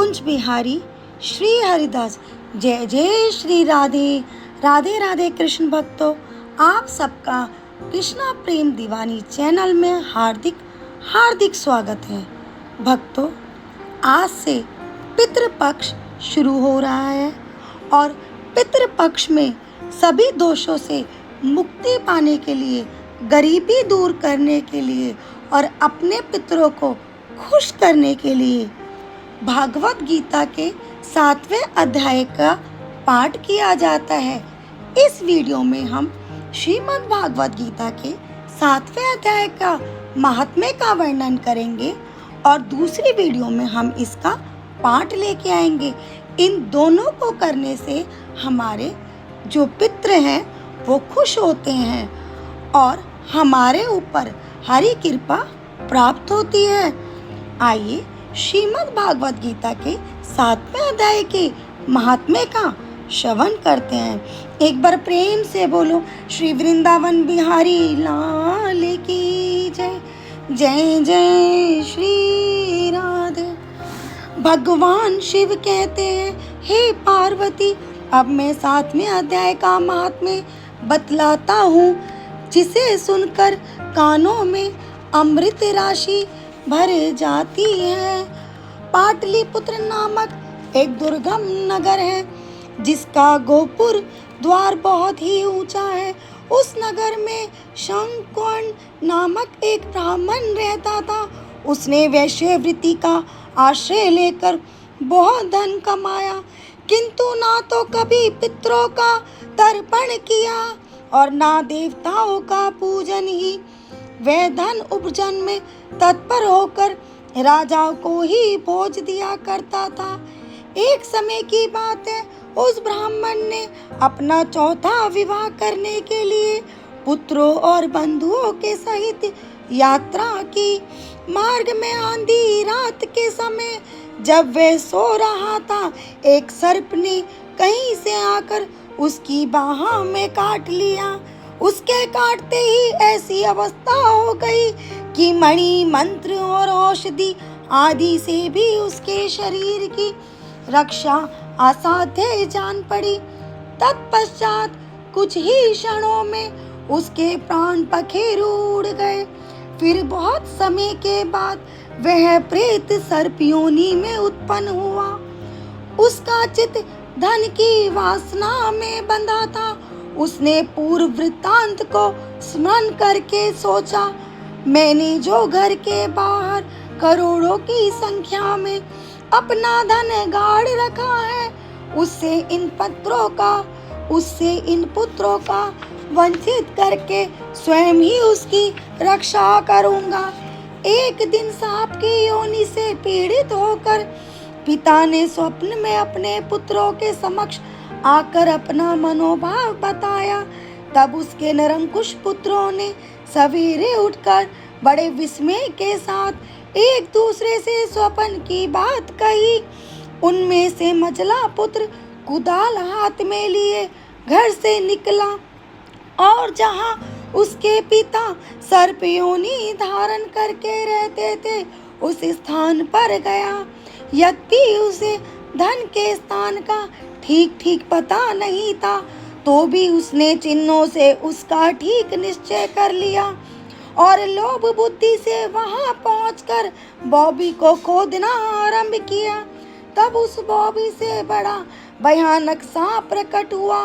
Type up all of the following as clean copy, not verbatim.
कुंज बिहारी श्री हरिदास। जय जय श्री राधे राधे राधे। कृष्ण भक्तों, आप सबका कृष्णा प्रेम दीवानी चैनल में हार्दिक हार्दिक स्वागत है। भक्तों, आज से पितृपक्ष शुरू हो रहा है और पितृपक्ष में सभी दोषों से मुक्ति पाने के लिए, गरीबी दूर करने के लिए और अपने पितरों को खुश करने के लिए भागवत गीता के 7वें अध्याय का पाठ किया जाता है। इस वीडियो में हम श्रीमद् भागवत गीता के 7वें अध्याय का महात्म्य का वर्णन करेंगे और दूसरी वीडियो में हम इसका पाठ लेके आएंगे। इन दोनों को करने से हमारे जो पितृ हैं वो खुश होते हैं और हमारे ऊपर हरि कृपा प्राप्त होती है। आइए श्रीमद् भागवत गीता के 7वें अध्याय के महात्म्य का श्रवण करते हैं। एक बार प्रेम से बोलो, श्री वृंदावन बिहारी लाल की जय। जय जय श्री राधे। भगवान शिव कहते हैं, हे पार्वती, अब मैं 7वें अध्याय का महात्म्य बतलाता हूँ, जिसे सुनकर कानों में अमृत राशि भर जाती है। पाटलिपुत्र नामक एक दुर्गम नगर है, जिसका गोपुर द्वार बहुत ही ऊंचा है। उस नगर में शंकर्ण नामक एक ब्राह्मण रहता था। उसने वैश्यवृत्ति का आश्रय लेकर बहुत धन कमाया, किंतु ना तो कभी पितरों का तर्पण किया और ना देवताओं का पूजन ही। वह धन उपार्जन में तत्पर होकर राजा को ही भोज दिया करता था। एक समय की बात है, उस ब्राह्मण ने अपना चौथा विवाह करने के लिए पुत्रों और बंधुओं के सहित यात्रा की। मार्ग में आंधी रात के समय जब वह सो रहा था, एक सर्प ने कहीं से आकर उसकी बाह में काट लिया। उसके काटते ही ऐसी अवस्था हो गई कि मणि मंत्र और औषधि आदि से भी उसके शरीर की रक्षा असाध्य जान पड़ी। तत्पश्चात कुछ ही क्षणों में उसके प्राण पखेरु उड़ गए। फिर बहुत समय के बाद वह प्रेत सर्प योनि में उत्पन्न हुआ। उसका चित्त धन की वासना में बंधा था। उसने पूर्व वृत्तांत को स्मरण करके सोचा, मैंने जो घर के बाहर करोड़ों की संख्या में अपना धन गाड़ रखा है, उससे इन पुत्रों का वंचित करके स्वयं ही उसकी रक्षा करूंगा। एक दिन सांप की योनि से पीड़ित होकर पिता ने स्वप्न में अपने पुत्रों के समक्ष आकर अपना मनोभाव बताया। तब उसके निरंकुश पुत्रों ने सवेरे उठकर बड़े विस्मय के साथ एक दूसरे से स्वप्न की बात कही। उनमें से मझला पुत्र कुदाल हाथ में लिए घर से निकला और जहां उसके पिता सर्प योनि धारण करके रहते थे, उस स्थान पर गया। यद्यपि उसे धन के स्थान का ठीक पता नहीं था, तो भी उसने चिन्हों से उसका ठीक निश्चय कर लिया और लोभ बुद्धि से वहां पहुंचकर बॉबी को खोदना आरंभ किया। तब उस बॉबी से बड़ा भयानक सांप प्रकट हुआ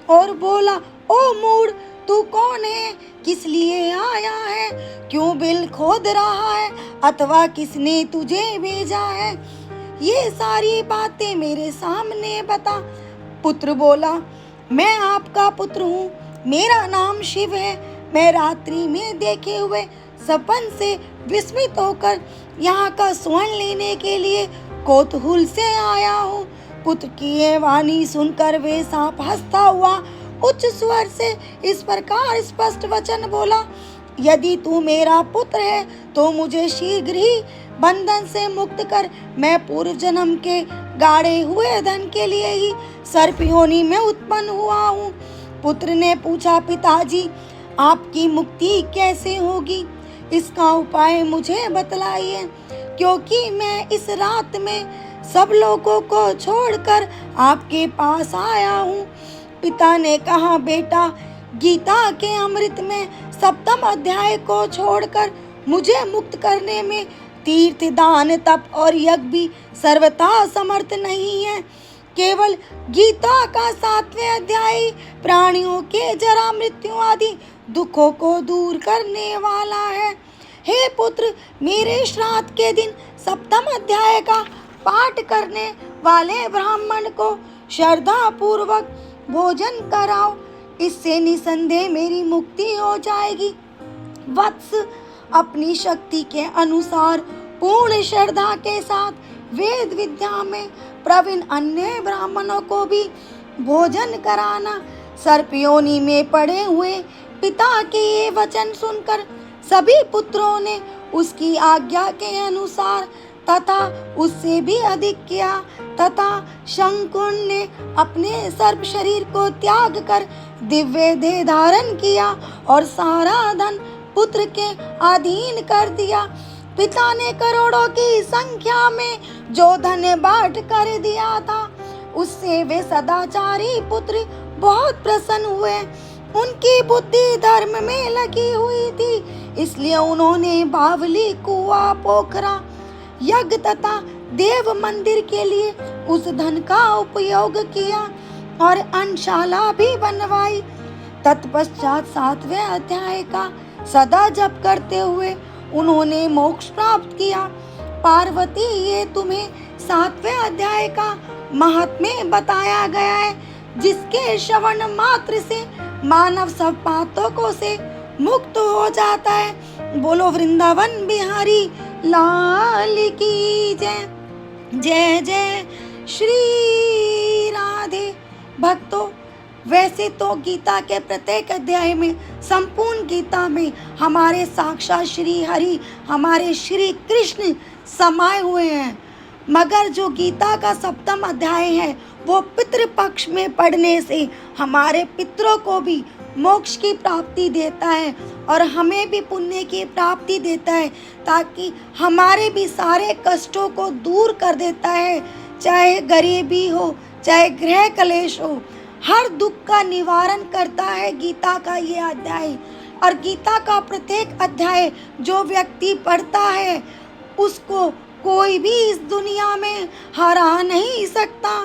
और बोला, ओ मूढ़, तू कौन है? किस लिए आया है? क्यों बिल खोद रहा है? अथवा किसने तुझे भेजा है? ये सारी बातें मेरे सामने बता। पुत्र बोला, मैं आपका पुत्र हूँ, मेरा नाम शिव है। मैं रात्रि में देखे हुए सपन से विस्मित होकर यहाँ का स्वर्ण लेने के लिए कौतूहल से आया हूँ। पुत्र की ये वाणी सुनकर वे सांप हंसता हुआ उच्च स्वर से इस प्रकार स्पष्ट वचन बोला, यदि तू मेरा पुत्र है तो मुझे शीघ्र ही बंधन से मुक्त कर। मैं पूर्व जन्म के गाड़े हुए धन के लिए ही सर्प योनि में उत्पन्न हुआ हूँ। पुत्र ने पूछा, पिताजी, आपकी मुक्ति कैसे होगी? इसका उपाय मुझे बतलाइए, क्योंकि मैं इस रात में सब लोगों को छोड़कर आपके पास आया हूँ। पिता ने कहा, बेटा, गीता के अमृत में 7वें अध्याय को छोड़कर मुझे मुक्त करने में तीर्थ, दान, तप और यज्ञ भी सर्वथा समर्थ नहीं है। केवल गीता का 7वें अध्याय प्राणियों के जरा, मृत्यु आदि दुखों को दूर करने वाला है। हे पुत्र, मेरे श्राद्ध के दिन 7वें अध्याय का पाठ करने वाले ब्राह्मण को श्रद्धा पूर्वक भोजन कराओ, इससे निसंदेह मेरी मुक्ति हो जाएगी। वत्स, अपनी शक्ति के अनुसार पूर्ण श्रद्धा के साथ वेद विद्या में प्रवीण अन्य ब्राह्मणों को भी भोजन कराना। सर्पयोनि में पड़े हुए पिता के ये वचन सुनकर सभी पुत्रों ने उसकी आज्ञा के अनुसार तथा उससे भी अधिक किया, तथा शंकुन ने अपने सर्प शरीर को त्याग कर दिव्य देह धारण किया और सारा धन पुत्र के अधीन कर दिया। पिता ने करोड़ों की संख्या में जो धन बांट कर दिया था, उससे वे सदाचारी पुत्र बहुत प्रसन्न हुए। उनकी बुद्धि धर्म में लगी हुई थी, इसलिए उन्होंने बावली, कुआं, पोखरा, यज्ञ तथा देव मंदिर के लिए उस धन का उपयोग किया और अन्नशाला भी बनवाई। तत्पश्चात 7वें अध्याय का सदा जप करते हुए उन्होंने मोक्ष प्राप्त किया। पार्वती, ये तुम्हें 7वें अध्याय का महात्म्य बताया गया है, जिसके श्रवण मात्र से मानव सब पातकों से मुक्त हो जाता है। बोलो वृंदावन बिहारी लाल की जय। जय जय श्री राधे। भक्तों, वैसे तो गीता के प्रत्येक अध्याय में, संपूर्ण गीता में हमारे साक्षात श्री हरि, हमारे श्री कृष्ण समाये हुए हैं, मगर जो गीता का 7वां अध्याय है वो पितृपक्ष में पढ़ने से हमारे पितरों को भी मोक्ष की प्राप्ति देता है और हमें भी पुण्य की प्राप्ति देता है, ताकि हमारे भी सारे कष्टों को दूर कर देता है। चाहे गरीबी हो, चाहे गृह कलेश हो, हर दुख का निवारण करता है गीता का ये अध्याय। और गीता का प्रत्येक अध्याय जो व्यक्ति पढ़ता है, उसको कोई भी इस दुनिया में हरा नहीं सकता।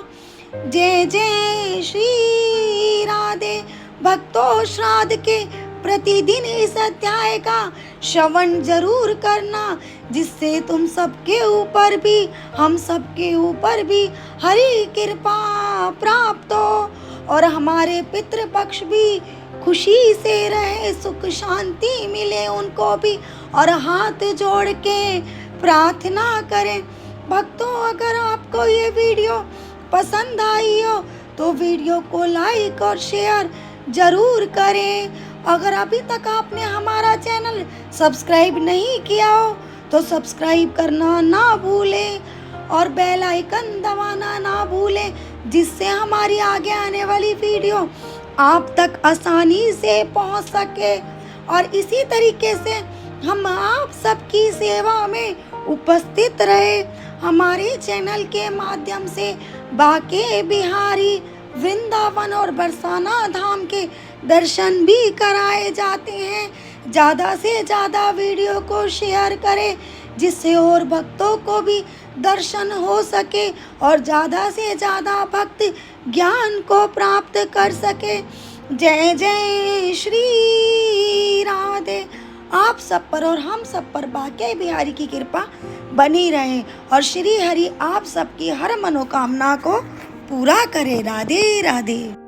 जय जय श्री राधे। भक्तों, श्राद्ध के प्रतिदिन इस अध्याय का श्रवण जरूर करना, जिससे तुम सबके ऊपर भी, हम सबके ऊपर भी हरि कृपा प्राप्त हो और हमारे पितृपक्ष भी खुशी से रहे, सुख शांति मिले उनको भी, और हाथ जोड़ के प्रार्थना करें। भक्तों, अगर आपको ये वीडियो पसंद आई हो तो वीडियो को लाइक और शेयर जरूर करें। अगर अभी तक आपने हमारा चैनल सब्सक्राइब नहीं किया हो तो सब्सक्राइब करना ना भूलें और बेल आइकन दबाना ना भूलें, जिससे हमारी आगे आने वाली वीडियो आप तक आसानी से पहुंच सके। और इसी तरीके से हम आप सबकी सेवा में उपस्थित रहे। हमारे चैनल के माध्यम से बांके बिहारी, वृंदावन और बरसाना धाम के दर्शन भी कराए जाते हैं। ज़्यादा से ज़्यादा वीडियो को शेयर करें, जिससे और भक्तों को भी दर्शन हो सके और ज़्यादा से ज़्यादा भक्त ज्ञान को प्राप्त कर सके। जय जय श्री राधे। आप सब पर और हम सब पर बांके बिहारी की कृपा बनी रहे और श्री हरि आप सबकी हर मनोकामना को पूरा करे। राधे राधे।